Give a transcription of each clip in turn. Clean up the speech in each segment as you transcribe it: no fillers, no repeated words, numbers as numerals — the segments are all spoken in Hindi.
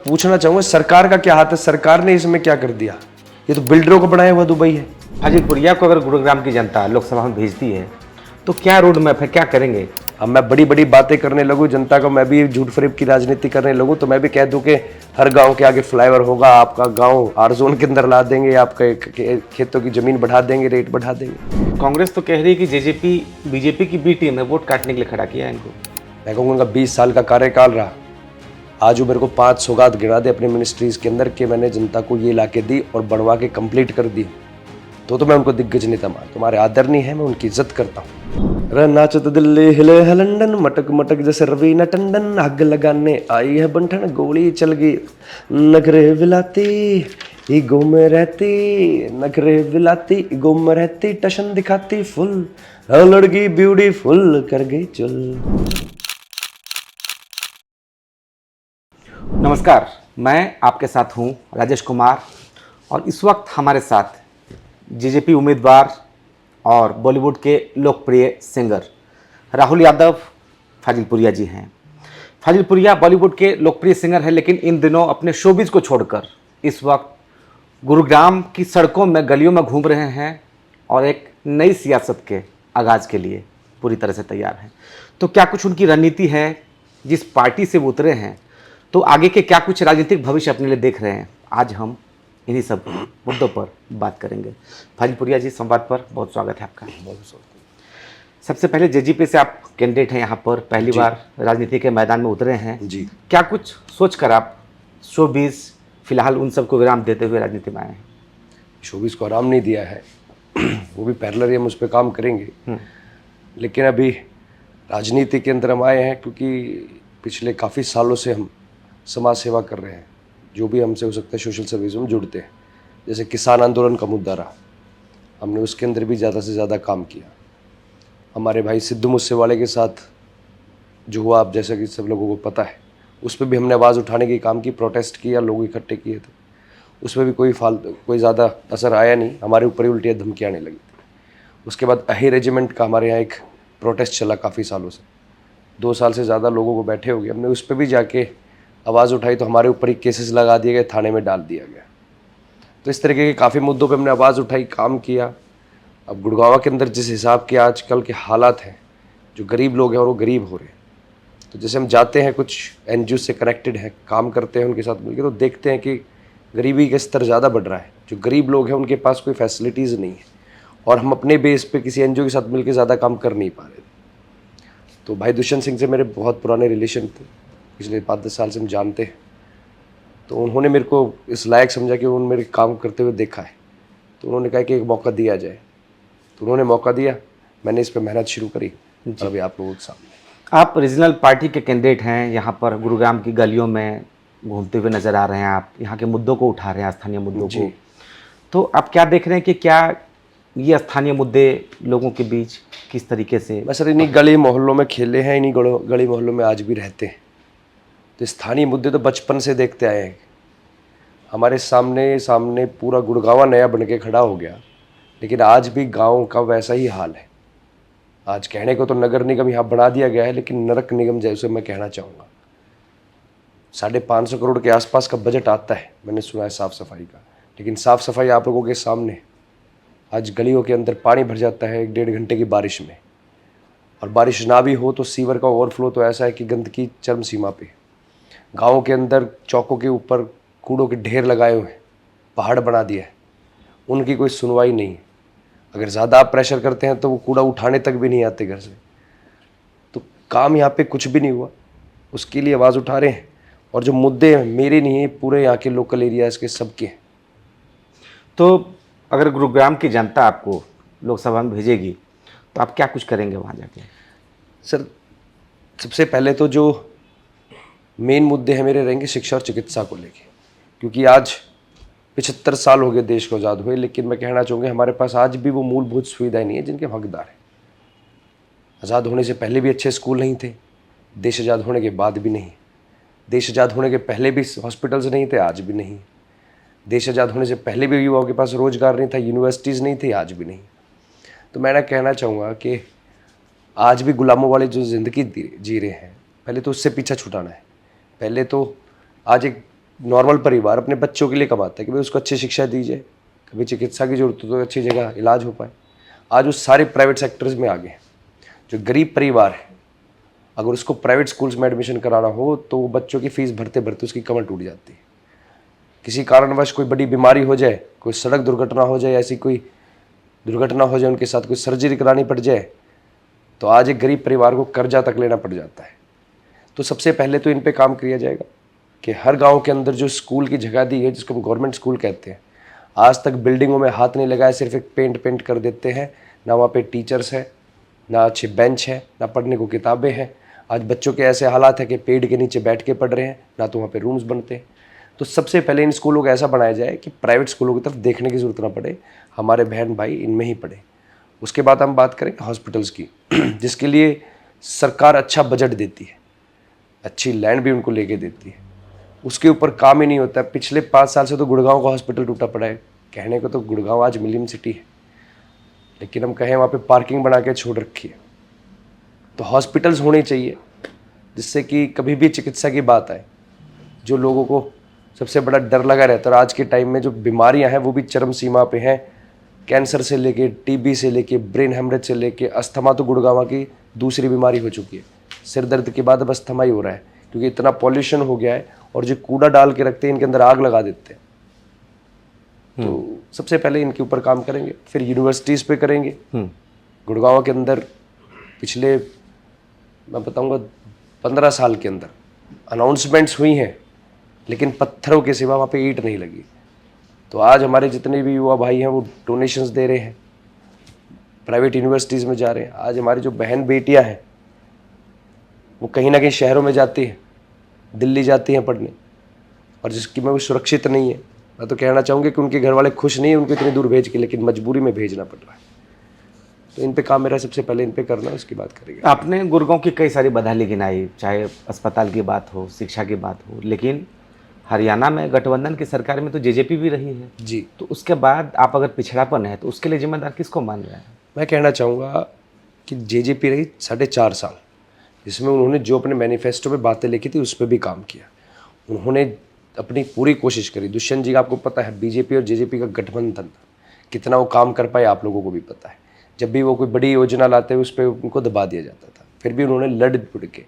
पूछना चाहूंगा सरकार का क्या हाथ है, सरकार ने इसमें क्या कर दिया? ये तो बिल्डरों को बनाया हुआ दुबई है। हाजीपुरिया को अगर गुरुग्राम की जनता लोकसभा में भेजती है तो क्या रोड मैप है, क्या करेंगे? अब मैं बड़ी बड़ी बातें करने लगूं जनता को, मैं भी झूठ फरेब की राजनीति करने लगूं तो मैं भी कह दूं कि हर गांव के आगे फ्लाईओवर होगा, आपका गांव आर जोन के अंदर ला देंगे, आपके खेतों की जमीन बढ़ा देंगे, रेट बढ़ा देंगे। कांग्रेस तो कह रही है कि जेजेपी बीजेपी की बी टीम है, वोट काटने के लिए खड़ा किया है इनको। मैं कहूँगा 20 साल का कार्यकाल रहा, आज वो मेरे को 5 सौगात गिरा दे अपने मिनिस्ट्रीज के अंदर कि मैंने जनता को ये ला के दी और बढ़वा के कंप्लीट कर दी, तो मैं उनको दिग्गज नेता मान, तुम्हारे आदर नहीं है, मैं उनकी इज्जत करता हूँ। नाचत दिल्ली हिले है लंदन, मटक मटक जैसे रवीना टंडन, आग लगाने आई है बंठन, गोली चल गई नखरे विलाती ईगो में रहती, नखरे विलाती ईगो में रहती, टशन दिखाती फुल, लड़की ब्यूटीफुल कर गई चुल। नमस्कार, मैं आपके साथ हूं राजेश कुमार और इस वक्त हमारे साथ जेजेपी उम्मीदवार और बॉलीवुड के लोकप्रिय सिंगर राहुल यादव फाजिलपुरिया जी हैं। फाजिलपुरिया बॉलीवुड के लोकप्रिय सिंगर हैं, लेकिन इन दिनों अपने शोबिज को छोड़कर इस वक्त गुरुग्राम की सड़कों में गलियों में घूम रहे हैं और एक नई सियासत के आगाज़ के लिए पूरी तरह से तैयार हैं। तो क्या कुछ उनकी रणनीति है, जिस पार्टी से वो उतरे हैं, तो आगे के क्या कुछ राजनीतिक भविष्य अपने लिए देख रहे हैं, आज हम इन्हीं सब मुद्दों पर बात करेंगे। फाजिलपुरिया जी, संवाद पर बहुत स्वागत है आपका। सबसे पहले जेजेपी से आप कैंडिडेट हैं, यहाँ पर पहली बार राजनीति के मैदान में उतरे हैं जी। क्या कुछ सोचकर आप शोबिज फिलहाल उन सबको विराम देते हुए राजनीति में आए हैं? शोबिज को आराम नहीं दिया है वो भी पैरेलल हम उस पर काम करेंगे, लेकिन अभी राजनीति के अंदर हम आए हैं क्योंकि पिछले काफ़ी सालों से हम समाज सेवा कर रहे हैं। जो भी हमसे हो सकता है सोशल सर्विस में जुड़ते हैं। जैसे किसान आंदोलन का मुद्दा रहा, हमने उसके अंदर भी ज़्यादा से ज़्यादा काम किया। हमारे भाई सिद्धू मूसेवाले के साथ जो हुआ, आप जैसा कि सब लोगों को पता है, उस पर भी हमने आवाज़ उठाने की काम की, प्रोटेस्ट किया, लोग इकट्ठे किए थे। उसमें भी कोई ज़्यादा असर आया नहीं, हमारे ऊपर ही उल्टियाँ धमकियाँ आने लगी थी। उसके बाद अही रेजिमेंट का हमारे यहाँ एक प्रोटेस्ट चला काफ़ी सालों से, 2 साल से ज़्यादा लोगों को बैठे हो गए। हमने उस पर भी जाके आवाज़ उठाई तो हमारे ऊपर ही केसेस लगा दिए गए, थाने में डाल दिया गया। तो इस तरीके के काफ़ी मुद्दों पे हमने आवाज़ उठाई, काम किया। अब गुड़गांव के अंदर जिस हिसाब के आजकल के हालात हैं, जो गरीब लोग हैं और वो गरीब हो रहे हैं, तो जैसे हम जाते हैं, कुछ एनजीओ से कनेक्टेड हैं, काम करते हैं उनके साथ मिलकर, तो देखते हैं कि गरीबी का स्तर ज़्यादा बढ़ रहा है। जो गरीब लोग हैं उनके पास कोई फैसिलिटीज़ नहीं है और हम अपने बेस पे किसी एनजीओ के साथ मिलकर ज़्यादा काम कर नहीं पा रहे थे। तो भाई दुष्यंत सिंह से मेरे बहुत पुराने रिलेशन थे, पिछले 5-10 साल से हम जानते हैं। तो उन्होंने मेरे को इस लायक समझा कि उन्होंने मेरे काम करते हुए देखा है, तो उन्होंने कहा कि एक मौका दिया जाए। तो उन्होंने मौका दिया, मैंने इस पर मेहनत शुरू करी और अभी आप लोगों के सामने। आप रीजनल पार्टी के कैंडिडेट हैं, यहाँ पर गुरुग्राम की गलियों में घूमते हुए नजर आ रहे हैं, आप यहाँ के मुद्दों को उठा रहे हैं, स्थानीय मुद्दों को। तो आप क्या देख रहे हैं कि क्या ये स्थानीय मुद्दे लोगों के बीच किस तरीके से? मैं सर इन्हीं गली मोहल्लों में खेले हैं, इन्हीं गली मोहल्लों में आज भी रहते हैं। तो स्थानीय मुद्दे तो बचपन से देखते आए हैं। हमारे सामने पूरा गुड़गांव नया बन के खड़ा हो गया, लेकिन आज भी गांव का वैसा ही हाल है। आज कहने को तो नगर निगम यहाँ बना दिया गया है, लेकिन नरक निगम जैसे मैं कहना चाहूँगा। 550 करोड़ के आसपास का बजट आता है, मैंने सुना है साफ़ सफाई का, लेकिन साफ़ सफाई आप लोगों के सामने आज गलियों के अंदर पानी भर जाता है 1-1.5 घंटे की बारिश में, और बारिश ना भी हो तो सीवर का ओवरफ्लो तो ऐसा है कि गंदगी चरम सीमा पे। गाँव के अंदर चौकों के ऊपर कूड़ों के ढेर लगाए हुए हैं, पहाड़ बना दिया है, उनकी कोई सुनवाई नहीं है। अगर ज़्यादा आप प्रेशर करते हैं तो वो कूड़ा उठाने तक भी नहीं आते घर से। तो काम यहाँ पे कुछ भी नहीं हुआ, उसके लिए आवाज़ उठा रहे हैं। और जो मुद्दे मेरे नहीं है, पूरे यहाँ के लोकल एरियाज़ के सबके हैं। तो अगर गुरुग्राम की जनता आपको लोकसभा में भेजेगी तो आप क्या कुछ करेंगे वहाँ जाके? सर सबसे पहले तो जो मेन मुद्दे हैं मेरे रहेंगे शिक्षा और चिकित्सा को लेके, क्योंकि आज 75 साल हो गए देश को आज़ाद हुए, लेकिन मैं कहना चाहूँगा हमारे पास आज भी वो मूलभूत सुविधाएं नहीं है जिनके हम हकदार हैं। आज़ाद होने से पहले भी अच्छे स्कूल नहीं थे, देश आज़ाद होने के बाद भी नहीं। देश आज़ाद होने के पहले भी हॉस्पिटल्स नहीं थे, आज भी नहीं। देश आज़ाद होने से पहले भी युवाओं के पास रोज़गार नहीं था, यूनिवर्सिटीज़ नहीं थी, आज भी नहीं। तो मैं कहना चाहूँगा कि आज भी गुलामों वाली जो ज़िंदगी जी रहे हैं, पहले तो उससे पीछा छुटाना है। पहले तो आज एक नॉर्मल परिवार अपने बच्चों के लिए कमाता है कि भाई उसको अच्छी शिक्षा दी जाए, कभी चिकित्सा की जरूरत हो तो अच्छी जगह इलाज हो पाए। आज वो सारे प्राइवेट सेक्टर्स में आ गए। जो गरीब परिवार है, अगर उसको प्राइवेट स्कूल्स में एडमिशन कराना हो तो वो बच्चों की फीस भरते भरते उसकी कमर टूट जाती है। किसी कारणवश कोई बड़ी बीमारी हो जाए, कोई सड़क दुर्घटना हो जाए, ऐसी कोई दुर्घटना हो जाए, उनके साथ कोई सर्जरी करानी पड़ जाए, तो आज एक गरीब परिवार को कर्जा तक लेना पड़ जाता है। तो सबसे पहले तो इन पे काम किया जाएगा कि हर गांव के अंदर जो स्कूल की जगह दी है, जिसको हम गवर्नमेंट स्कूल कहते हैं, आज तक बिल्डिंगों में हाथ नहीं लगाया, सिर्फ एक पेंट कर देते हैं। ना वहाँ पे टीचर्स है, ना अच्छे बेंच है, ना पढ़ने को किताबें हैं। आज बच्चों के ऐसे हालात है कि पेड़ के नीचे बैठ के पढ़ रहे हैं, ना तो वहाँ पे रूम्स बनते हैं। तो सबसे पहले इन स्कूलों को ऐसा बनाया जाए कि प्राइवेट स्कूलों की तरफ देखने की ज़रूरत ना पड़े, हमारे बहन भाई इनमें ही पढ़े। उसके बाद हम बात करेंगे हॉस्पिटल्स की, जिसके लिए सरकार अच्छा बजट देती है, अच्छी लैंड भी उनको लेके देती है, उसके ऊपर काम ही नहीं होता है। पिछले 5 साल से तो गुड़गांव का हॉस्पिटल टूटा पड़ा है। कहने को तो गुड़गांव आज मिलियन सिटी है, लेकिन हम कहें वहाँ पे पार्किंग बना के छोड़ रखी है। तो हॉस्पिटल्स होने चाहिए जिससे कि कभी भी चिकित्सा की बात आए, जो लोगों को सबसे बड़ा डर लगा रहता है। और आज के टाइम में जो बीमारियां हैं वो भी चरम सीमा पे हैं। कैंसर से लेके टीबी से लेके ब्रेन हेमरेज से लेके अस्थमा तो गुड़गांव की दूसरी बीमारी हो चुकी है। सिर दर्द के बाद अब अस्थमा ही हो रहा है, क्योंकि इतना पॉल्यूशन हो गया है और जो कूड़ा डाल के रखते हैं इनके अंदर आग लगा देते हैं। तो सबसे पहले इनके ऊपर काम करेंगे, फिर यूनिवर्सिटीज़ पे करेंगे। गुड़गांव के अंदर पिछले मैं बताऊंगा 15 साल के अंदर अनाउंसमेंट्स हुई हैं, लेकिन पत्थरों के सिवा वहाँ पे ईंट नहीं लगी। तो आज हमारे जितने भी युवा भाई हैं वो डोनेशंस दे रहे हैं, प्राइवेट यूनिवर्सिटीज़ में जा रहे हैं। आज हमारी जो बहन बेटियां हैं वो कहीं ना कहीं शहरों में जाती हैं, दिल्ली जाती हैं पढ़ने, और जिसकी में वो सुरक्षित नहीं है। मैं तो कहना चाहूँगी कि उनके घर वाले खुश नहीं है उनको इतनी दूर भेज के, लेकिन मजबूरी में भेजना पड़ रहा है। तो इन पे काम मेरा सबसे पहले इन पे करना है, उसकी बात करेंगे। आपने गुड़गांव की कई सारी बदहाली गिनाई, चाहे अस्पताल की बात हो, शिक्षा की बात हो, लेकिन हरियाणा में गठबंधन की सरकार में तो जेजेपी भी रही है जी। तो उसके बाद आप अगर पिछड़ापन है तो उसके लिए जिम्मेदार किसको मान रहे हैं? मैं कहना चाहूँगा कि जेजेपी रही 4.5 साल, जिसमें उन्होंने जो अपने मैनिफेस्टो में बातें लिखी थी उस पर भी काम किया। उन्होंने अपनी पूरी कोशिश करी। दुष्यंत जी का आपको पता है बीजेपी और जेजेपी का गठबंधन था, कितना वो काम कर पाए आप लोगों को भी पता है। जब भी वो कोई बड़ी योजना लाते उस पर उनको दबा दिया जाता था, फिर भी उन्होंने लड़ पुड़ के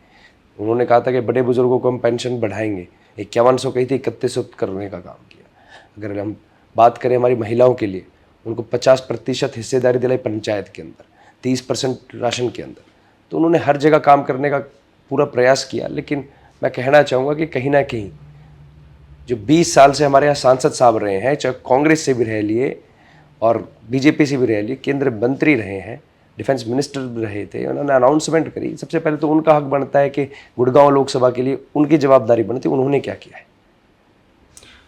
उन्होंने कहा था कि बड़े बुजुर्गों को हम पेंशन बढ़ाएंगे। 5100 कही थी, 3100 करने का काम किया। अगर हम बात करें हमारी महिलाओं के लिए, उनको 50% हिस्सेदारी दिलाई पंचायत के अंदर, 30% राशन के अंदर। तो उन्होंने हर जगह काम करने का पूरा प्रयास किया। लेकिन मैं कहना चाहूँगा कि कहीं ना कहीं जो 20 साल से हमारे यहाँ सांसद साहब रहे हैं, चाहे कांग्रेस से भी रह लिए और बीजेपी से भी रह लिए, केंद्र मंत्री रहे हैं, डिफेंस मिनिस्टर रहे थे, उन्होंने अनाउंसमेंट करी। सबसे पहले तो उनका हक बनता है कि गुड़गांव लोकसभा के लिए उनकी जवाबदारी बनती है, उन्होंने क्या किया है।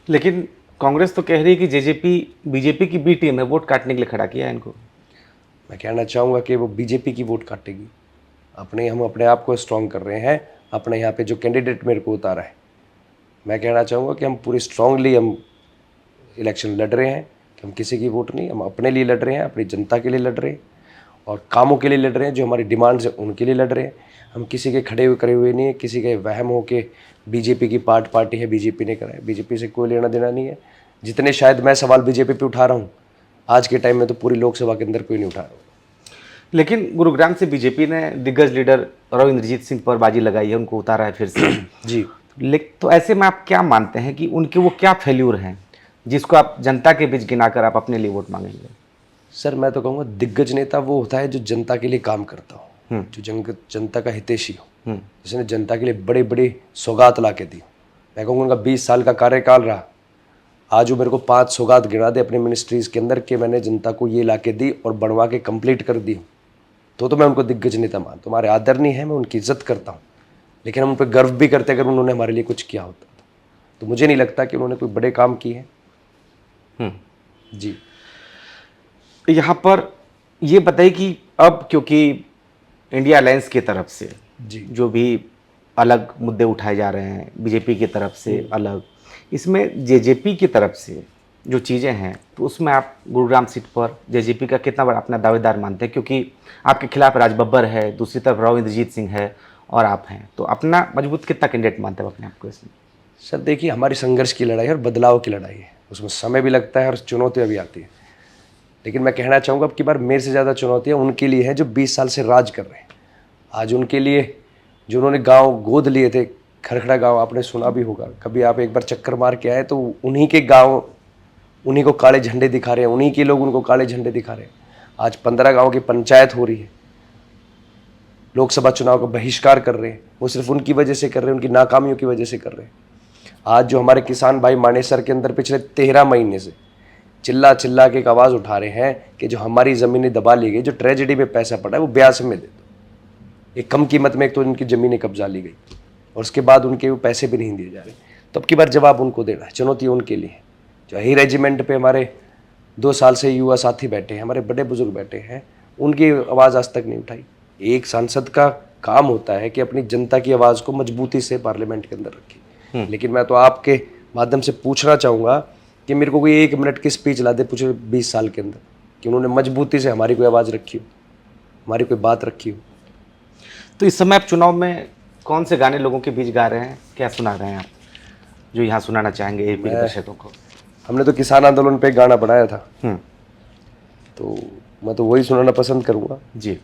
लेकिन कांग्रेस तो कह रही है कि जेजेपी बीजेपी की बी टीम है, वोट काटने के लिए खड़ा किया है इनको। मैं कहना चाहूँगा कि वो बीजेपी की वोट काटेगी। हम अपने आप को स्ट्रॉन्ग कर रहे हैं, अपने यहाँ पे जो कैंडिडेट मेरे को उतारा है, मैं कहना चाहूँगा कि हम पूरी स्ट्रांगली हम इलेक्शन लड़ रहे हैं कि हम किसी की वोट नहीं, हम अपने लिए लड़ रहे हैं, अपनी जनता के लिए लड़ रहे हैं और कामों के लिए लड़ रहे हैं। जो हमारी डिमांड्स है उनके लिए लड़ रहे हैं। हम किसी के खड़े हुए करे हुए नहीं है, किसी के वहम हो के बीजेपी की पार्टी है, बीजेपी ने करा है। बीजेपी से कोई लेना देना नहीं है। जितने शायद मैं सवाल बीजेपी पे उठा रहा हूँ आज के टाइम में, तो पूरी लोकसभा के अंदर कोई नहीं उठा रहा हूँ। लेकिन गुरुग्राम से बीजेपी ने दिग्गज लीडर राव इंद्रजीत सिंह पर बाजी लगाई है, उनको उतारा है फिर से। जी। तो ऐसे में आप क्या मानते हैं कि उनके वो क्या फेल्यूर हैं जिसको आप जनता के बीच गिनाकर आप अपने लिए वोट मांगेंगे? सर मैं तो कहूँगा दिग्गज नेता वो होता है जो जनता के लिए काम करता हो, जो जनता का हितैषी हो, जिसने जनता के लिए बड़े बड़े सौगात ला के दी। मैं कहूँगा उनका 20 साल का कार्यकाल रहा, आज वो मेरे को 5 सौगात गिना दे अपनी मिनिस्ट्रीज़ के अंदर कि मैंने जनता को ये ला के दी और बनवा के कंप्लीट कर दी, तो मैं उनको दिग्गज नेता मानता हूँ। तुम्हारे आदरणीय है, मैं उनकी इज्जत करता हूँ, लेकिन हम उन पर गर्व भी करते अगर उन्होंने हमारे लिए कुछ किया होता। तो मुझे नहीं लगता कि उन्होंने कोई बड़े काम किए हैं। जी। यहाँ पर ये बताइए कि अब क्योंकि इंडिया अलायंस की तरफ से जी जो भी अलग मुद्दे उठाए जा रहे हैं, बीजेपी की तरफ से अलग, इसमें जेजेपी की तरफ से जो चीज़ें हैं, तो उसमें आप गुरुग्राम सीट पर जेजेपी का कितना बड़ा अपना दावेदार मानते हैं? क्योंकि आपके खिलाफ राज बब्बर है, दूसरी तरफ राव इंद्रजीत सिंह है और आप हैं, तो अपना मजबूत कितना कैंडिडेट मानते हैं अपने आप को इसमें? सर देखिए, हमारी संघर्ष की लड़ाई है और बदलाव की लड़ाई है, उसमें समय भी लगता है और चुनौतियाँ भी आती हैं। लेकिन मैं कहना चाहूँगा अब की बार मेरे से ज़्यादा चुनौतियाँ उनके लिए हैं जो 20 साल से राज कर रहे हैं। आज उनके लिए जो उन्होंने गांव गोद लिए थे, खरखड़ा गांव आपने सुना भी होगा, कभी आप एक बार चक्कर मार के आए तो उन्हीं के गांव उन्हीं को काले झंडे दिखा रहे हैं, उन्हीं के लोग उनको काले झंडे दिखा रहे हैं। आज 15 गाँव की पंचायत हो रही है, लोकसभा चुनाव का बहिष्कार कर रहे हैं, वो सिर्फ उनकी वजह से कर रहे हैं, उनकी नाकामियों की वजह से कर रहे हैं। आज जो हमारे किसान भाई मानेसर के अंदर पिछले 13 महीने से चिल्ला चिल्ला के एक आवाज़ उठा रहे हैं कि जो हमारी ज़मीनें दबा ली गई, जो ट्रेजेडी में पैसा पड़ा है वो ब्याज में दे दो। एक कम कीमत में एक तो उनकी ज़मीनें कब्जा ली गई और उसके बाद उनके वो पैसे भी नहीं दिए जा रहे। तो अब की बार जवाब उनको देना है, चुनौती उनके लिए है। जो ही रेजिमेंट पे हमारे 2 साल से युवा साथी बैठे हैं, हमारे बड़े बुजुर्ग बैठे हैं, उनकी आवाज़ आज तक नहीं उठाई। एक सांसद का काम होता है कि अपनी जनता की आवाज़ को मजबूती से पार्लियामेंट के अंदर रखे। लेकिन मैं तो आपके माध्यम से पूछना चाहूँगा कि मेरे को कोई 1 मिनट की स्पीच ला दे पूछे 20 साल के अंदर कि उन्होंने मजबूती से हमारी कोई आवाज़ रखी हो, हमारी कोई बात रखी हो। तो इस समय आप चुनाव में कौन से गाने लोगों के बीच गा रहे हैं, क्या सुना रहे हैं आप जो यहाँ सुनाना चाहेंगे एपी के दर्शकों को? हमने तो किसान आंदोलन पे एक गाना बनाया था, तो मैं तो वही सुनाना पसंद करूँगा जी।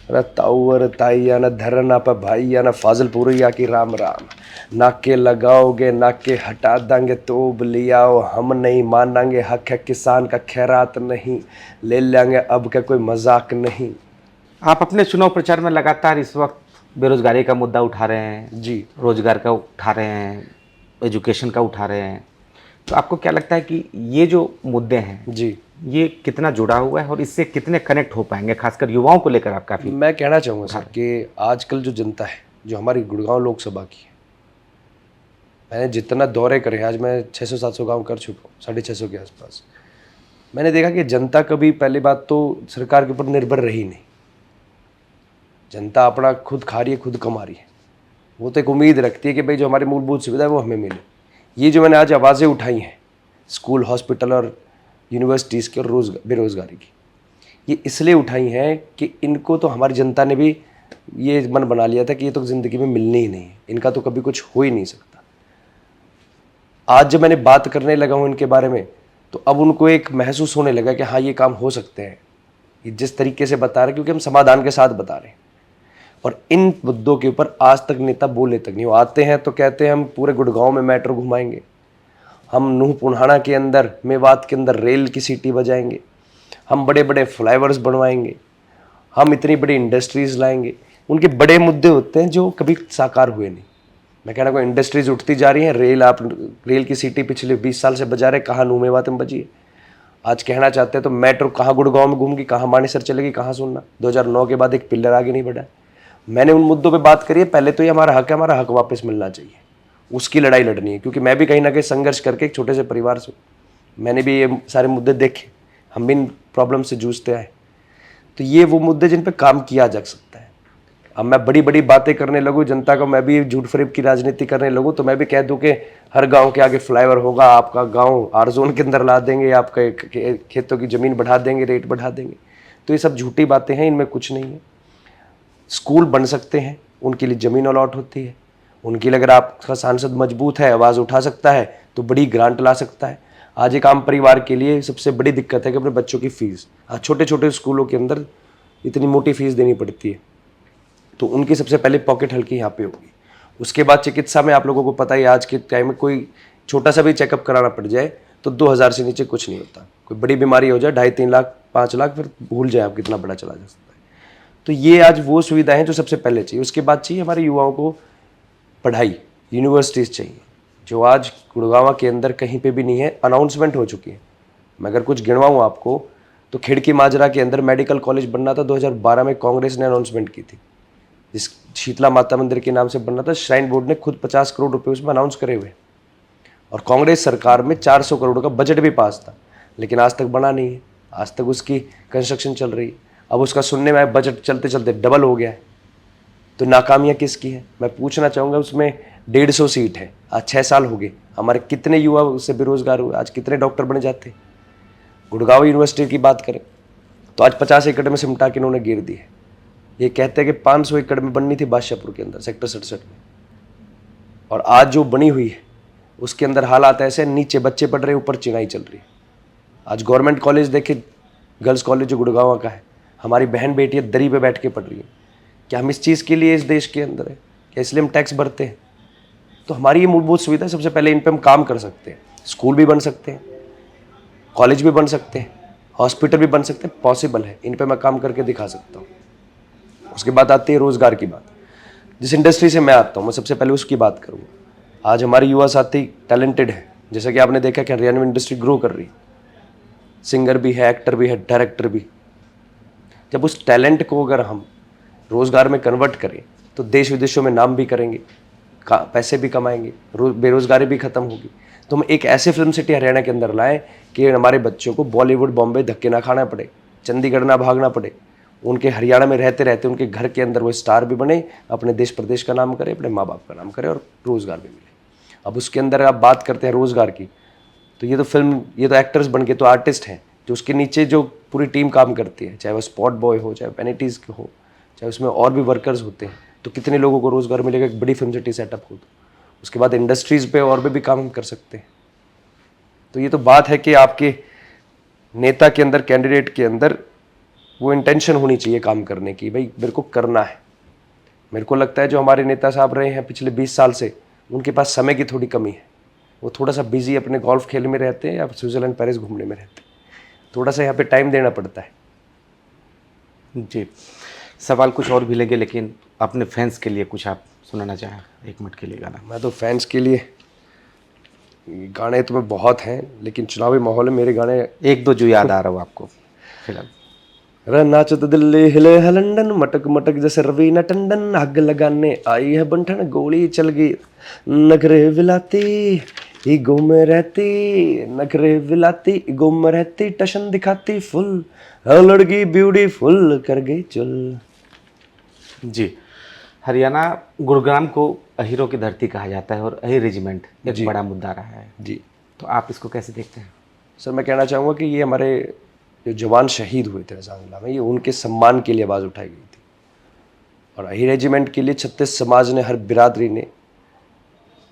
ताऊर ताइया न धरना पर भाइया न फाजलपुरिया की राम राम, नाके लगाओगे नाके हटा देंगे तोब लियाओ, हम नहीं मानेंगे हक है किसान का खैरात नहीं, ले लेंगे अब का कोई मजाक नहीं। आप अपने चुनाव प्रचार में लगातार इस वक्त बेरोजगारी का मुद्दा उठा रहे हैं जी, रोजगार का उठा रहे हैं, एजुकेशन का उठा रहे हैं, तो आपको क्या लगता है कि ये जो मुद्दे हैं जी, ये कितना जुड़ा हुआ है और इससे कितने कनेक्ट हो पाएंगे, खासकर युवाओं को लेकर आप काफ़ी? मैं कहना चाहूँगा सर कि आजकल जो जनता है, जो हमारी गुड़गांव लोकसभा की है, मैंने जितना दौरे करे, आज मैं 600-700 गांव कर चुका हूँ, 650 के आसपास। मैंने देखा कि जनता कभी पहली बात तो सरकार के ऊपर निर्भर रही नहीं। जनता अपना खुद खा रही है, खुद कमा रही है। वो तो एक उम्मीद रखती है कि भाई जो हमारी मूलभूत सुविधा है वो हमें मिले। ये जो मैंने आज आवाज़ें उठाई हैं स्कूल, हॉस्पिटल और यूनिवर्सिटीज़ की और बेरोज़गारी की, ये इसलिए उठाई हैं कि इनको तो हमारी जनता ने भी ये मन बना लिया था कि ये तो ज़िंदगी में मिलने ही नहीं है, इनका तो कभी कुछ हो ही नहीं सकता। आज जब मैंने बात करने लगा हूँ इनके बारे में, तो अब उनको एक महसूस होने लगा कि हाँ ये काम हो सकते हैं, ये जिस तरीके से बता रहे हैं, क्योंकि हम समाधान के साथ बता रहे हैं। और इन मुद्दों के ऊपर आज तक नेता बोले तक नहीं। वो आते हैं तो कहते हैं हम पूरे गुड़गांव में मेट्रो घुमाएंगे, हम नूह पुन्हाना के अंदर, मेवात के अंदर रेल की सीटी बजाएंगे, हम बड़े बड़े फ्लाईओवर्स बनवाएंगे, हम इतनी बड़ी इंडस्ट्रीज़ लाएंगे। उनके बड़े मुद्दे होते हैं जो कभी साकार हुए नहीं। मैं कहना कोई इंडस्ट्रीज़ उठती जा रही हैं, रेल की सीटी पिछले 20 साल से बजा रहे, कहाँ नूह मेवात में बजी है। आज कहना चाहते हैं तो मेट्रो कहाँ गुड़गांव में घूमगी, कहाँ मानेसर चलेगी, कहाँ सुनना। 2009 के बाद एक पिलर आगे नहीं बढ़ा है। मैंने उन मुद्दों पे बात करी है। पहले तो ये हमारा हक है, हमारा हक वापस मिलना चाहिए, उसकी लड़ाई लड़नी है। क्योंकि मैं भी कहीं ना कहीं संघर्ष करके एक छोटे से परिवार से, मैंने भी ये सारे मुद्दे देखे, हम भी इन प्रॉब्लम से जूझते आए। तो ये वो मुद्दे जिन पे काम किया जा सकता है। अब मैं बड़ी बड़ी बातें करने लगूँ जनता को, मैं भी झूठ फरेब की राजनीति करने लगूँ, तो मैं भी कह दूँ कि हर गांव के आगे फ्लाईओवर होगा, आपका गांव आर जोन के अंदर ला देंगे, आपका खेतों की ज़मीन बढ़ा देंगे, रेट बढ़ा देंगे। तो ये सब झूठी बातें हैं, इनमें कुछ नहीं है। स्कूल बन सकते हैं, उनके लिए ज़मीन अलॉट होती है, उनके लिए अगर आपका सांसद मजबूत है, आवाज़ उठा सकता है, तो बड़ी ग्रांट ला सकता है। आज एक आम परिवार के लिए सबसे बड़ी दिक्कत है कि अपने बच्चों की फ़ीस, आज छोटे छोटे स्कूलों के अंदर इतनी मोटी फ़ीस देनी पड़ती है। तो उनकी सबसे पहले पॉकेट हल्की यहाँ पे होगी। उसके बाद चिकित्सा में आप लोगों को पता ही, आज के टाइम में कोई छोटा सा भी चेकअप कराना पड़ जाए तो 2000 से नीचे कुछ नहीं होता। कोई बड़ी बीमारी हो जाए 2.5-3 लाख 5 लाख, फिर भूल जाए आप कितना बड़ा चला जा सकता है। तो ये आज वो सुविधाएं हैं जो सबसे पहले चाहिए। उसके बाद चाहिए हमारे युवाओं को पढ़ाई, यूनिवर्सिटीज़ चाहिए, जो आज गुड़गांव के अंदर कहीं पे भी नहीं है। अनाउंसमेंट हो चुकी है। मैं अगर कुछ गिनवाऊँ आपको तो खिड़की माजरा के अंदर मेडिकल कॉलेज बनना था, 2012 में कांग्रेस ने अनाउंसमेंट की थी। जिस शीतला माता मंदिर के नाम से बनना था, श्राइन बोर्ड ने खुद 50 करोड़ रुपए उसमें अनाउंस करे हुए, और कांग्रेस सरकार में 400 करोड़ का बजट भी पास था, लेकिन आज तक बना नहीं है। आज तक उसकी कंस्ट्रक्शन चल रही है। अब उसका सुनने में बजट चलते चलते डबल हो गया है। तो नाकामियाँ किसकी है? मैं पूछना चाहूँगा। उसमें 150 सीट है, आज 6 साल हो गए। हमारे कितने युवा उससे बेरोजगार हुए? आज कितने डॉक्टर बने जाते? गुड़गांव यूनिवर्सिटी की बात करें तो आज 50 एकड़ में सिमटा के इन्होंने गिर दी है। ये कहते हैं कि 500 एकड़ में बननी थी बादशाहपुर के अंदर, सेक्टर 67 में, और आज जो बनी हुई है उसके अंदर हालात ऐसे, नीचे बच्चे पढ़ रहे हैं, ऊपर चिनाई चल रही है। आज गवर्नमेंट कॉलेज देखे, गर्ल्स कॉलेज जो गुड़गांव का है, हमारी बहन बेटियां दरी पे बैठ के पढ़ रही है। क्या हम इस चीज़ के लिए इस देश के अंदर है? क्या इसलिए हम टैक्स भरते हैं? तो हमारी ये मूलभूत सुविधा, सबसे पहले इन पे हम काम कर सकते हैं। स्कूल भी बन सकते हैं, कॉलेज भी बन सकते हैं, हॉस्पिटल भी बन सकते हैं, पॉसिबल है। इन पे मैं काम करके दिखा सकता हूँ। उसके बाद आती है रोज़गार की बात। जिस इंडस्ट्री से मैं आता हूँ, मैं सबसे पहले उसकी बात करूँगा। आज हमारे युवा साथी टैलेंटेड है, जैसा कि आपने देखा कि हरियाणा में इंडस्ट्री ग्रो कर रही है। सिंगर भी है, एक्टर भी है, डायरेक्टर भी। जब उस टैलेंट को अगर हम रोज़गार में कन्वर्ट करें तो देश विदेशों में नाम भी करेंगे, पैसे भी कमाएंगे, बेरोज़गारी भी खत्म होगी। तो हम एक ऐसे फिल्म सिटी हरियाणा के अंदर लाएं कि हमारे बच्चों को बॉलीवुड बॉम्बे धक्के ना खाना पड़े, चंडीगढ़ ना भागना पड़े। उनके हरियाणा में रहते रहते उनके घर के अंदर वो स्टार भी बने, अपने देश प्रदेश का नाम करे, अपने माँ बाप का नाम करे और रोज़गार भी मिले। अब उसके अंदर आप बात करते हैं रोज़गार की, तो ये तो फिल्म, ये तो एक्टर्स बन के तो आर्टिस्ट हैं। जो उसके नीचे जो पूरी टीम काम करती है, चाहे वो स्पॉट बॉय हो, चाहे पेनिटीज़ हो, चाहे उसमें और भी वर्कर्स होते हैं, तो कितने लोगों को रोज़गार मिलेगा एक बड़ी फिल्म सिटी सेटअप हो तो। उसके बाद इंडस्ट्रीज़ पे और भी काम हम कर सकते हैं। तो ये तो बात है कि आपके नेता के अंदर, कैंडिडेट के अंदर वो इंटेंशन होनी चाहिए काम करने की, भाई मेरे को करना है। मेरे को लगता है जो हमारे नेता साहब रहे हैं पिछले 20 साल से, उनके पास समय की थोड़ी कमी है। वो थोड़ा सा बिजी अपने गोल्फ खेल में रहते हैं या स्विट्ज़रलैंड पेरिस घूमने में रहते हैं। थोड़ा सा यहाँ पे टाइम देना पड़ता है। जी, सवाल कुछ और भी लेंगे, लेकिन अपने फैंस के लिए कुछ आप सुनाना चाहें 1 मिनट के लिए गाना। मैं तो फैंस के लिए, गाने तो मैं बहुत हैं, लेकिन चुनावी माहौल में मेरे गाने 1-2 जो याद आ रहा हो आपको फिलहाल। नाचो तो दिल्ली हिले है लंदन, मटक मटक जैसे रवीना टंडन, आग लगाने आई है बंठन, गोली चल गई नखरे विलाती, ईगो में रहती, नखरे विलाती, ईगो में रहती, टशन दिखाती फुल, लड़की ब्यूटीफुल कर गई चुल। जी, हरियाणा गुरुग्राम को अहीरों की धरती कहा जाता है और अहीर रेजिमेंट एक बड़ा मुद्दा रहा है जी, तो आप इसको कैसे देखते हैं? सर मैं कहना चाहूँगा कि ये हमारे जो जवान शहीद हुए थे रजांगला में, ये उनके सम्मान के लिए आवाज़ उठाई गई थी। और अहीर रेजिमेंट के लिए 36 समाज ने, हर बिरादरी ने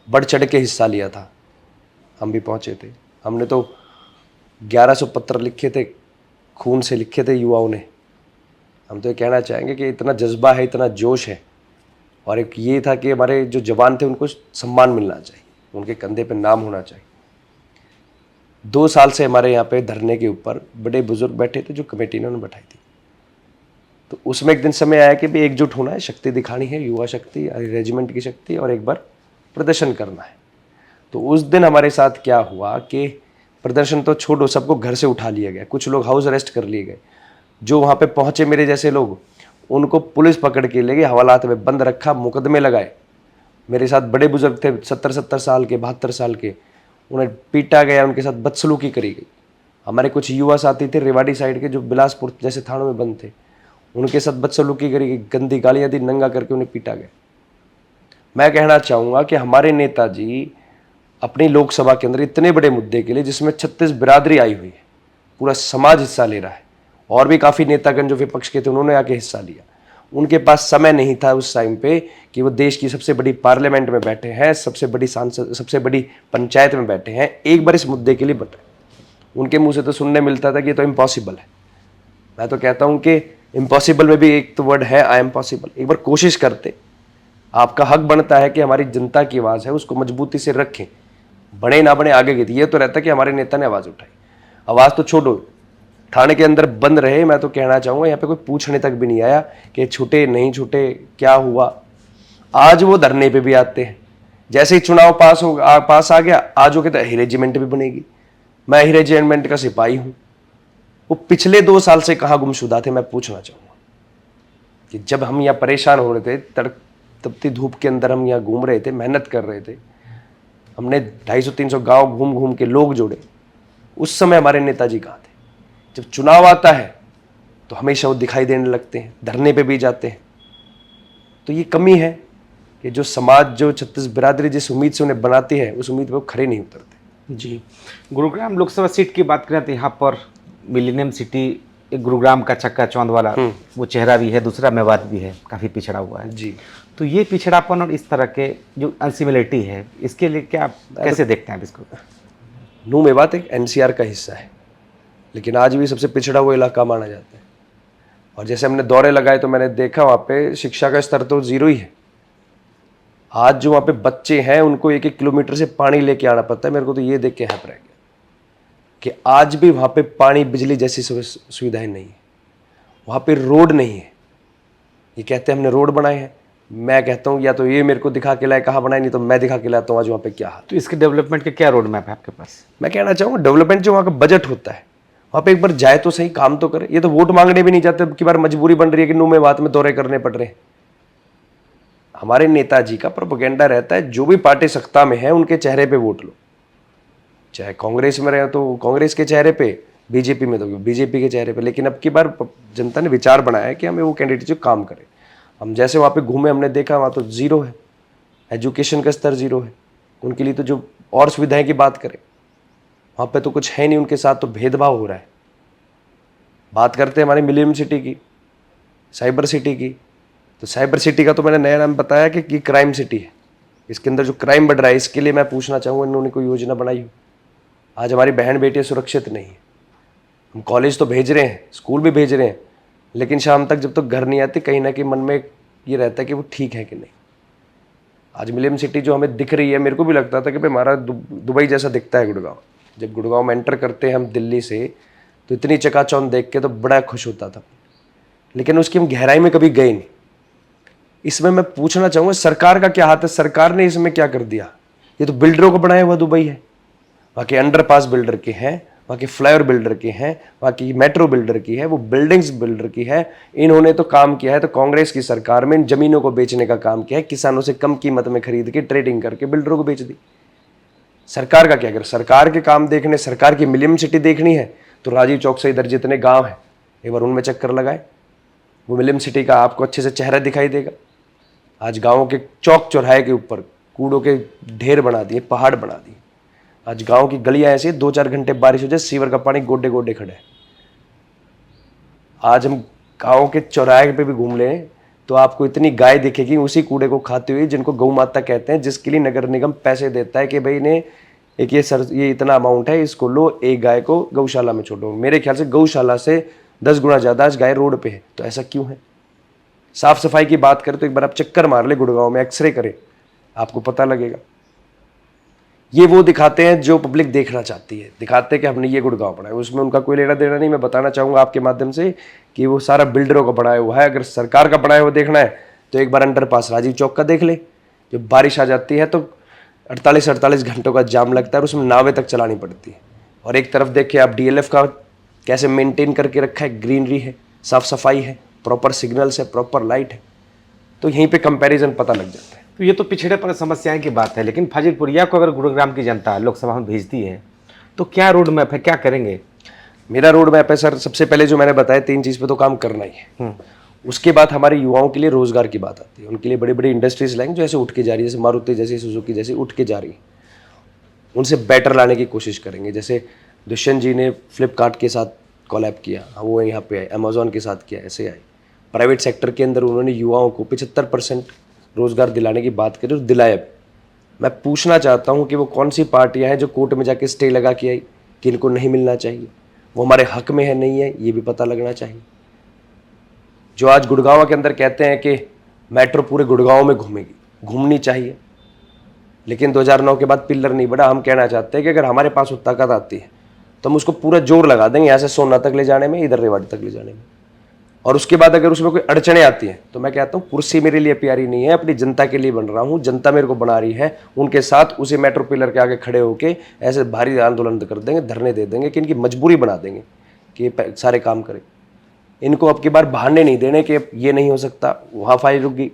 बढ़ चढ़ के हिस्सा लिया था। हम भी पहुँचे थे। हमने तो 1100 पत्र लिखे थे, खून से लिखे थे युवाओं ने। हम तो ये कहना चाहेंगे कि इतना जज्बा है, इतना जोश है। और एक ये था कि हमारे जो जवान थे उनको सम्मान मिलना चाहिए, उनके कंधे पे नाम होना चाहिए। 2 साल से हमारे यहाँ पे धरने के ऊपर बड़े बुजुर्ग बैठे थे, जो कमेटी इन्होंने बैठाई थी। तो उसमें एक दिन समय आया कि भी एकजुट होना है, शक्ति दिखानी है, युवा शक्ति, रेजिमेंट की शक्ति, और एक बार प्रदर्शन करना है। तो उस दिन हमारे साथ क्या हुआ कि प्रदर्शन तो छोड़ो, सबको घर से उठा लिया गया, कुछ लोग हाउस अरेस्ट कर लिए गए। जो वहाँ पे पहुँचे मेरे जैसे लोग, उनको पुलिस पकड़ के ले गई, हवालात में बंद रखा, मुकदमे लगाए। मेरे साथ बड़े बुजुर्ग थे, 70-70 साल के, 72 साल के, उन्हें पीटा गया, उनके साथ बदसलूकी करी गई। हमारे कुछ युवा साथी थे रेवाड़ी साइड के, जो बिलासपुर जैसे थानों में बंद थे, उनके साथ बदसलूकी करी गई, गंदी गालियाँ दी, नंगा करके उन्हें पीटा गया। मैं कहना चाहूँगा कि हमारे नेताजी अपनी लोकसभा के अंदर इतने बड़े मुद्दे के लिए, जिसमें 36 बिरादरी आई हुई है, पूरा समाज हिस्सा ले रहा है, और भी काफ़ी नेतागण जो विपक्ष के थे उन्होंने आके हिस्सा लिया। उनके पास समय नहीं था उस टाइम पे कि वो देश की सबसे बड़ी पार्लियामेंट में बैठे हैं, सबसे बड़ी सांसद, सबसे बड़ी पंचायत में बैठे हैं, एक बार इस मुद्दे के लिए बताएं। उनके मुंह से तो सुनने मिलता था कि ये तो इम्पॉसिबल है। मैं तो कहता हूँ कि इम्पॉसिबल में भी एक तो वर्ड है, आई एम पॉसिबल। एक बार कोशिश करते, आपका हक बनता है कि हमारी जनता की आवाज़ है, उसको मजबूती से रखें, बड़े ना बड़े आगे गए। ये तो रहता कि हमारे नेता ने आवाज़ उठाई। आवाज़ तो छोड़ो, थाने के अंदर बंद रहे, मैं तो कहना चाहूँगा यहाँ पे कोई पूछने तक भी नहीं आया कि छूटे नहीं छूटे, क्या हुआ। आज वो धरने पे भी आते हैं। जैसे ही चुनाव पास आ गया, आज वो कहते हैं रेजिमेंट भी बनेगी। मैं ही रेजिमेंट का सिपाही हूँ। वो पिछले 2 साल से कहाँ गुमशुदा थे, मैं पूछना चाहूँगा कि जब हम यहाँ परेशान हो रहे थे, तपती धूप के अंदर हम यहाँ घूम रहे थे, मेहनत कर रहे थे, हमने 250-300 गाँव घूम घूम के लोग जोड़े, उस समय हमारे नेताजी कहाँ थे? जब चुनाव आता है तो हमेशा वो दिखाई देने लगते हैं, धरने पे भी जाते हैं। तो ये कमी है कि जो समाज, जो 36 बिरादरी जिस उम्मीद से उन्हें बनाती है, उस उम्मीद पे वो खरे नहीं उतरते। जी, गुरुग्राम लोकसभा सीट की बात करें तो यहाँ पर मिलेनियम सिटी, एक गुरुग्राम का चक्का चौंध वाला वो चेहरा भी है, दूसरा मेवात भी है, काफ़ी पिछड़ा हुआ है। जी, तो ये पिछड़ापन और इस तरह के जो अनसिमिलरिटी है, इसके लिए क्या कैसे देखते हैं आप इसको? नू मेवात एक एनसीआर का हिस्सा है, लेकिन आज भी सबसे पिछड़ा वो इलाका माना जाता है। और जैसे हमने दौरे लगाए तो मैंने देखा वहाँ पे शिक्षा का स्तर तो जीरो ही है। आज जो वहाँ पे बच्चे हैं उनको 1-1 किलोमीटर से पानी लेके आना पड़ता है। मेरे को तो ये देख के हैप रह गया कि आज भी वहाँ पे पानी बिजली जैसी सुविधाएं नहीं है, वहाँ पे रोड नहीं है। ये कहते हैं हमने रोड बनाए हैं, मैं कहता हूँ या तो ये मेरे को दिखा के लाए कहाँ बनाए, नहीं तो मैं दिखा के लाता हूँ आज वहाँ पे क्या हाल। तो इसके डेवलपमेंट के क्या रोड मैप है आपके पास? मैं कहना चाहूँगा डेवलपमेंट जो वहाँ का बजट होता है वहाँ पे एक बार जाए तो सही, काम तो करे। ये तो वोट मांगने भी नहीं जाते, अब की बार मजबूरी बन रही है कि नू में बात में दौरे करने पड़ रहे हैं। हमारे नेताजी का प्रोपेगेंडा रहता है जो भी पार्टी सत्ता में है उनके चेहरे पे वोट लो, चाहे कांग्रेस में रहे तो कांग्रेस के चेहरे पे, बीजेपी में तो बीजेपी के चेहरे पे। लेकिन अब की बार जनता ने विचार बनाया है कि हमें वो कैंडिडेट जो काम करे। हम जैसे वहाँ पे घूमे हमने देखा वहाँ तो जीरो है, एजुकेशन का स्तर जीरो है। उनके लिए तो जो और सुविधाएं की बात करें वहाँ पे तो कुछ है नहीं, उनके साथ तो भेदभाव हो रहा है। बात करते हैं हमारी मिलियन सिटी की, साइबर सिटी की, तो साइबर सिटी का तो मैंने नया नाम बताया कि क्राइम सिटी है। इसके अंदर जो क्राइम बढ़ रहा है इसके लिए मैं पूछना चाहूँगा इन्होंने कोई योजना बनाई हो? आज हमारी बहन बेटियाँ सुरक्षित नहीं है। हम कॉलेज तो भेज रहे हैं, स्कूल भी भेज रहे हैं, लेकिन शाम तक जब तक घर नहीं आती कहीं ना कहीं मन में ये रहता है कि वो ठीक है कि नहीं। आज मिलियन सिटी जो हमें दिख रही है, मेरे को भी लगता था कि भाई हमारा दुबई जैसा दिखता है गुड़गांव। जब गुड़गांव में एंटर करते हैं हम दिल्ली से तो इतनी चकाचौंध देख के तो बड़ा खुश होता था, लेकिन उसकी हम गहराई में कभी गए नहीं। इसमें मैं पूछना चाहूँगा सरकार का क्या हाथ है? सरकार ने इसमें क्या कर दिया? ये तो बिल्डरों को बनाया हुआ दुबई है। वहाँ के अंडरपास बिल्डर के हैं, वहाँ के फ्लाईओवर बिल्डर के हैं, वहाँ की मेट्रो बिल्डर की है, वो बिल्डिंग्स बिल्डर की है। इन्होंने तो काम किया है तो कांग्रेस की सरकार में इन जमीनों को बेचने का काम किया है, किसानों से कम कीमत में खरीद के ट्रेडिंग करके बिल्डरों को बेच दी। सरकार का क्या कर? सरकार के काम देखने, सरकार की मिलियन सिटी देखनी है तो राजीव चौक से इधर जितने गांव हैं एक बार उनमें चक्कर लगाए, वो मिलियन सिटी का आपको अच्छे से चेहरा दिखाई देगा। आज गाँव के चौक चौराहे के ऊपर कूड़ों के ढेर बना दिए, पहाड़ बना दिए। आज गांव की गलियां ऐसी 2-4 घंटे बारिश हो जाए सीवर का पानी गोडे गोडे खड़े है। आज हम गांव के चौराहे पे भी घूम लें तो आपको इतनी गाय दिखेगी उसी कूड़े को खाती हुई, जिनको गौ माता कहते हैं, जिसके लिए नगर निगम पैसे देता है कि भाई ने एक ये इतना अमाउंट है, इसको लो, एक गाय को गौशाला में छोड़ो। मेरे ख्याल से गौशाला से 10 गुना ज़्यादा आज गाय रोड पे है। तो ऐसा क्यों है? साफ सफाई की बात करें तो एक बार आप चक्कर मार ले गुड़गांव में, एक्सरे करें, आपको पता लगेगा। ये वो दिखाते हैं जो पब्लिक देखना चाहती है, दिखाते हैं कि हमने ये गुड़गांव बनाया, उसमें उनका कोई लेना देना नहीं। मैं बताना चाहूँगा आपके माध्यम से कि वो सारा बिल्डरों का बनाया हुआ है। अगर सरकार का बनाया हुआ देखना है तो एक बार अंडरपास राजीव चौक का देख ले। जब बारिश आ जाती है तो 48 घंटों का जाम लगता है और उसमें नावें तक चलानी पड़ती है। और एक तरफ देखिए आप डीएलएफ का कैसे मेंटेन करके रखा है, ग्रीनरी है, साफ सफाई है, प्रॉपर सिग्नल्स है, प्रॉपर लाइट है। तो यहीं पे कंपैरिजन पता लग जाता है। तो ये तो पिछड़े पर समस्याएं की बात है, लेकिन फाजिलपुरिया को अगर गुरुग्राम की जनता लोकसभा में भेजती है तो क्या रोड मैप है, क्या करेंगे? मेरा रोड मैप है सर, सबसे पहले जो मैंने बताया 3 चीज़ पे तो काम करना ही है। उसके बाद हमारे युवाओं के लिए रोजगार की बात आती है। उनके लिए बड़ी बड़ी इंडस्ट्रीज लाएंगे जो ऐसे उठ के जा रही है, जैसे मारुति जैसी, सुजुकी जैसी उठ के जा रही है, उनसे बेटर लाने की कोशिश करेंगे। जैसे दुष्यंत जी ने फ्लिपकार्ट के साथ कोलैब किया, वो यहाँ पे आए, अमेजोन के साथ किया, ऐसे आए। प्राइवेट सेक्टर के अंदर उन्होंने युवाओं को 75% रोजगार दिलाने की बात करी और दिलाया। मैं पूछना चाहता हूँ कि वो कौन सी पार्टियाँ हैं जो कोर्ट में जाके स्टे लगा के आई कि इनको नहीं मिलना चाहिए, वो हमारे हक में है नहीं है, ये भी पता लगना चाहिए। जो आज गुड़गांव के अंदर कहते हैं कि मेट्रो पूरे गुड़गांव में घूमेगी, घूमनी चाहिए, लेकिन 2009 के बाद पिल्लर नहीं बढ़ा। हम कहना चाहते हैं कि अगर हमारे पास वो ताकत आती है तो हम उसको पूरा जोर लगा देंगे, यहाँ से सोना तक ले जाने में, इधर रेवाड़ी तक ले जाने में। और उसके बाद अगर उसमें कोई अड़चने आती हैं तो मैं कहता हूँ कुर्सी मेरे लिए प्यारी नहीं है, अपनी जनता के लिए बन रहा हूँ, जनता मेरे को बना रही है। उनके साथ उसी मेट्रो पिलर के आगे खड़े होकर ऐसे भारी आंदोलन कर देंगे, धरने दे देंगे कि इनकी मजबूरी बना देंगे कि ये सारे काम करें। इनको अब की बार बहाने नहीं देने कि ये नहीं हो सकता, वहाँ फाइल रुक गई,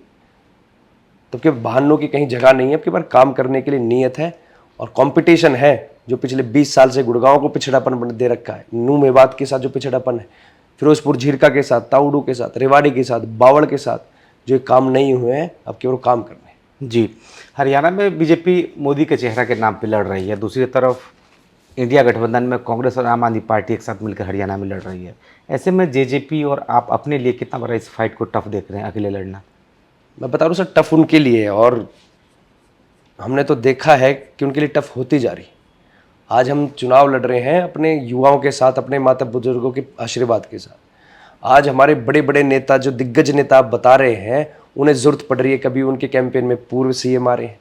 तो कि बहानों की कहीं जगह नहीं है। अब की बार काम करने के लिए नीयत है और कंपटीशन है। जो पिछले 20 साल से गुड़गांव को पिछड़ापन दे रखा है, नू मेवात के साथ जो पिछड़ापन है, फिरोजपुर झीरका के साथ, ताउडू के साथ, रेवाड़ी के साथ, बावड़ के साथ जो काम नहीं हुए हैं, अब केवल काम करने हैं। जी, हरियाणा में बीजेपी मोदी के चेहरा के नाम पे लड़ रही है, दूसरी तरफ इंडिया गठबंधन में कांग्रेस और आम आदमी पार्टी एक साथ मिलकर हरियाणा में लड़ रही है। ऐसे में जेजेपी और आप अपने लिए कितना बड़ा इस फाइट को टफ देख रहे हैं, अकेले लड़ना? मैं बता रहा हूँ सर, टफ उनके लिए है और हमने तो देखा है कि उनके लिए टफ होती जा रही। आज हम चुनाव लड़ रहे हैं अपने युवाओं के साथ, अपने माता बुजुर्गों के आशीर्वाद के साथ। आज हमारे बड़े बड़े नेता, जो दिग्गज नेता आप बता रहे हैं, उन्हें ज़रूरत पड़ रही है, कभी उनके कैंपेन में पूर्व सीएम आ रहे हैं,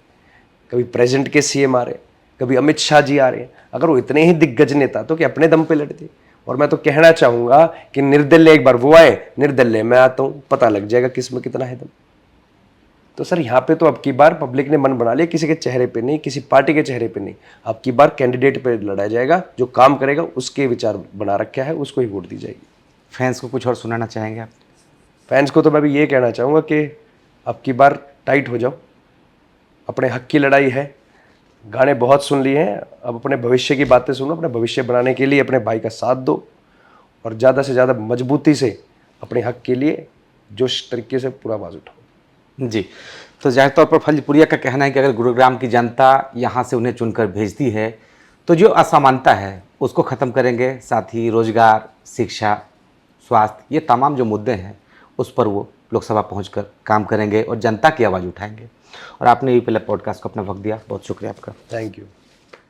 कभी प्रेजेंट के सीएम आ रहे हैं, कभी अमित शाह जी आ रहे हैं। अगर वो इतने ही दिग्गज नेता तो क्या अपने दम पे लड़ते? और मैं तो कहना चाहूँगा कि निर्दलीय एक बार वो आए, निर्दलीय मैं आता हूँ, पता लग जाएगा किस में कितना है दम। तो सर यहाँ पे तो अब की बार पब्लिक ने मन बना लिया, किसी के चेहरे पे नहीं, किसी पार्टी के चेहरे पे नहीं, अब की बार कैंडिडेट पे लड़ा जाएगा, जो काम करेगा उसके विचार बना रखा है, उसको ही वोट दी जाएगी। फैंस को कुछ और सुनाना चाहेंगे आप? फैंस को तो मैं भी ये कहना चाहूँगा कि अब की बार टाइट हो जाओ, अपने हक की लड़ाई है, गाने बहुत सुन लिए हैं, अब अपने भविष्य की बातें सुनो, अपने भविष्य बनाने के लिए अपने भाई का साथ दो और ज़्यादा से ज़्यादा मजबूती से अपने हक के लिए जोश तरीके से पूरा आवाज़ उठाओ। जी, तो जाहिर तौर पर फल्लीपुरिया का कहना है कि अगर गुरुग्राम की जनता यहाँ से उन्हें चुनकर भेजती है तो जो असमानता है उसको ख़त्म करेंगे, साथ ही रोजगार, शिक्षा, स्वास्थ्य, ये तमाम जो मुद्दे हैं उस पर वो लोकसभा पहुंचकर काम करेंगे और जनता की आवाज़ उठाएंगे। और आपने ये पहले पॉडकास्ट को अपना वक्त दिया, बहुत शुक्रिया आपका। Thank you.